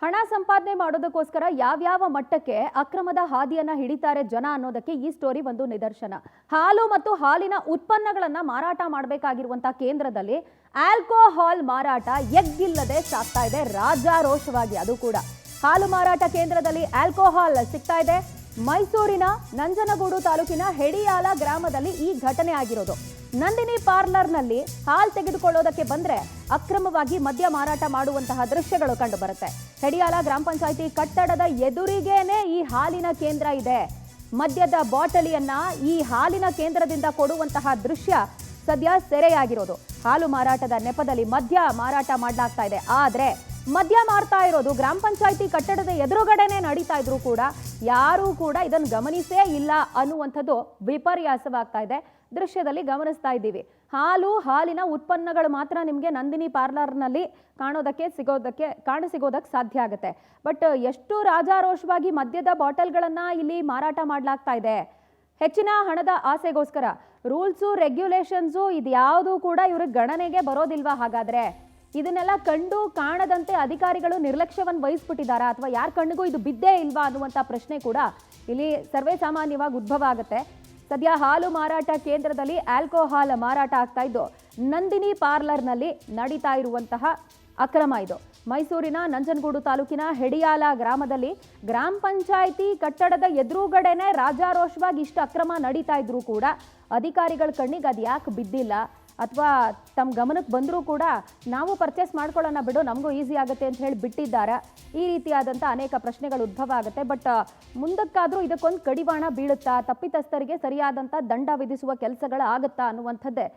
ಹಣ ಸಂಪಾದನೆ ಮಾಡೋದಕ್ಕೋಸ್ಕರ ಯಾವ್ಯಾವ ಮಟ್ಟಕ್ಕೆ ಅಕ್ರಮದ ಹಾದಿಯನ್ನ ಹಿಡಿತಾರೆ ಜನ ಅನ್ನೋದಕ್ಕೆ ಈ ಸ್ಟೋರಿ ಒಂದು ನಿದರ್ಶನ. ಹಾಲು ಮತ್ತು ಹಾಲಿನ ಉತ್ಪನ್ನಗಳನ್ನ ಮಾರಾಟ ಮಾಡಬೇಕಾಗಿರುವಂತಹ ಕೇಂದ್ರದಲ್ಲಿ ಆಲ್ಕೋಹಾಲ್ ಮಾರಾಟ ಎಗ್ಗಿಲ್ಲದೆ ಸಾಗ್ತಾ ಇದೆ ರಾಜಾರೋಷವಾಗಿ. ಅದು ಕೂಡ ಹಾಲು ಮಾರಾಟ ಕೇಂದ್ರದಲ್ಲಿ ಆಲ್ಕೋಹಾಲ್ ಸಿಗ್ತಾ ಇದೆ. ಮೈಸೂರಿನ ನಂಜನಗೂಡು ತಾಲೂಕಿನ ಹೆಡಿಯಾಲ ಗ್ರಾಮದಲ್ಲಿ ಈ ಘಟನೆ ಆಗಿರೋದು. ನಂದಿನಿ ಪಾರ್ಲರ್ನಲ್ಲಿ ಹಾಲು ತೆಗೆದುಕೊಳ್ಳೋದಕ್ಕೆ ಬಂದ್ರೆ ಅಕ್ರಮವಾಗಿ ಮದ್ಯ ಮಾರಾಟ ಮಾಡುವಂತಹ ದೃಶ್ಯಗಳು ಕಂಡು ಬರುತ್ತೆ. ಹೆಡಿಯಾಲ ಗ್ರಾಮ ಪಂಚಾಯಿತಿ ಕಟ್ಟಡದ ಎದುರಿಗೇನೆ ಈ ಹಾಲಿನ ಕೇಂದ್ರ ಇದೆ. ಮದ್ಯದ ಬಾಟಲಿಯನ್ನ ಈ ಹಾಲಿನ ಕೇಂದ್ರದಿಂದ ಕೊಡುವಂತಹ ದೃಶ್ಯ ಸದ್ಯ ಸೆರೆಯಾಗಿರೋದು. ಹಾಲು ಮಾರಾಟದ ನೆಪದಲ್ಲಿ ಮದ್ಯ ಮಾರಾಟ ಮಾಡಲಾಗ್ತಾ ಇದೆ. ಆದ್ರೆ ಮದ್ಯ ಮಾರ್ತಾ ಇರೋದು ಗ್ರಾಮ ಪಂಚಾಯಿತಿ ಕಟ್ಟಡದ ಎದುರುಗಡೆನೆ ನಡೀತಾ ಇದ್ರು ಕೂಡ ಯಾರೂ ಕೂಡ ಇದನ್ನು ಗಮನಿಸೇ ಇಲ್ಲ ಅನ್ನುವಂಥದ್ದು ವಿಪರ್ಯಾಸವಾಗ್ತಾ ಇದೆ. ದೃಶ್ಯದಲ್ಲಿ ಗಮನಿಸ್ತಾ ಇದ್ದೀವಿ. ಹಾಲಿನ ಉತ್ಪನ್ನಗಳು ಮಾತ್ರ ನಿಮಗೆ ನಂದಿನಿ ಪಾರ್ಲರ್ನಲ್ಲಿ ಕಾಣಸಿಗೋದಕ್ಕೆ ಸಾಧ್ಯ ಆಗುತ್ತೆ. ಬಟ್ ಎಷ್ಟು ರಾಜಾರೋಷವಾಗಿ ಮದ್ಯದ ಬಾಟಲ್ಗಳನ್ನ ಇಲ್ಲಿ ಮಾರಾಟ ಮಾಡಲಾಗ್ತಾ ಇದೆ. ಹೆಚ್ಚಿನ ಹಣದ ಆಸೆಗೋಸ್ಕರ ರೂಲ್ಸು ರೆಗ್ಯುಲೇಷನ್ಸು ಇದ್ಯಾವುದೂ ಕೂಡ ಇವ್ರಿಗೆ ಗಣನೆಗೆ ಬರೋದಿಲ್ವಾ? ಹಾಗಾದ್ರೆ ಇದನ್ನೆಲ್ಲ ಕಂಡು ಕಾಣದಂತೆ ಅಧಿಕಾರಿಗಳು ನಿರ್ಲಕ್ಷ್ಯವನ್ನು ವಹಿಸ್ಬಿಟ್ಟಿದ್ದಾರಾ ಅಥವಾ ಯಾರ ಕಣ್ಣಿಗೂ ಇದು ಬಿದ್ದೇ ಇಲ್ವಾ ಅನ್ನುವಂಥ ಪ್ರಶ್ನೆ ಕೂಡ ಇಲ್ಲಿ ಸರ್ವೇ ಸಾಮಾನ್ಯವಾಗಿ ಉದ್ಭವ ಆಗುತ್ತೆ. ಸದ್ಯ ಹಾಲು ಮಾರಾಟ ಕೇಂದ್ರದಲ್ಲಿ ಆಲ್ಕೋಹಾಲ್ ಮಾರಾಟ ಆಗ್ತಾ ಇದ್ದು ನಂದಿನಿ ಪಾರ್ಲರ್ನಲ್ಲಿ ನಡೀತಾ ಇರುವಂತಹ ಅಕ್ರಮ ಇದು. ಮೈಸೂರಿನ ನಂಜನಗೂಡು ತಾಲೂಕಿನ ಹೆಡಿಯಾಲ ಗ್ರಾಮದಲ್ಲಿ ಗ್ರಾಮ ಪಂಚಾಯಿತಿ ಕಟ್ಟಡದ ಎದುರುಗಡೆನೆ ರಾಜಾರೋಷವಾಗಿ ಇಷ್ಟು ಅಕ್ರಮ ನಡೀತಾ ಇದ್ರು ಕೂಡ ಅಧಿಕಾರಿಗಳ ಕಣ್ಣಿಗೆ ಅದು ಯಾಕೆ ಬಿದ್ದಿಲ್ಲ ಅಥವಾ ತಮ್ಮ ಗಮನಕ್ಕೆ ಬಂದರೂ ಕೂಡ ನಾವು ಪರ್ಚೇಸ್ ಮಾಡ್ಕೊಳ್ಳೋಣ ಬಿಡು, ನಮಗೂ ಈಸಿ ಆಗುತ್ತೆ ಅಂತ ಹೇಳಿ ಬಿಟ್ಟಿದ್ದಾರೆ. ಈ ರೀತಿಯಾದಂಥ ಅನೇಕ ಪ್ರಶ್ನೆಗಳು ಉದ್ಭವ ಆಗುತ್ತೆ. ಬಟ್ ಮುಂದಕ್ಕಾದರೂ ಇದಕ್ಕೊಂದು ಕಡಿವಾಣ ಬೀಳುತ್ತಾ, ತಪ್ಪಿತಸ್ಥರಿಗೆ ಸರಿಯಾದಂಥ ದಂಡ ವಿಧಿಸುವ ಕೆಲಸಗಳು ಆಗುತ್ತಾ ಅನ್ನುವಂಥದ್ದೇ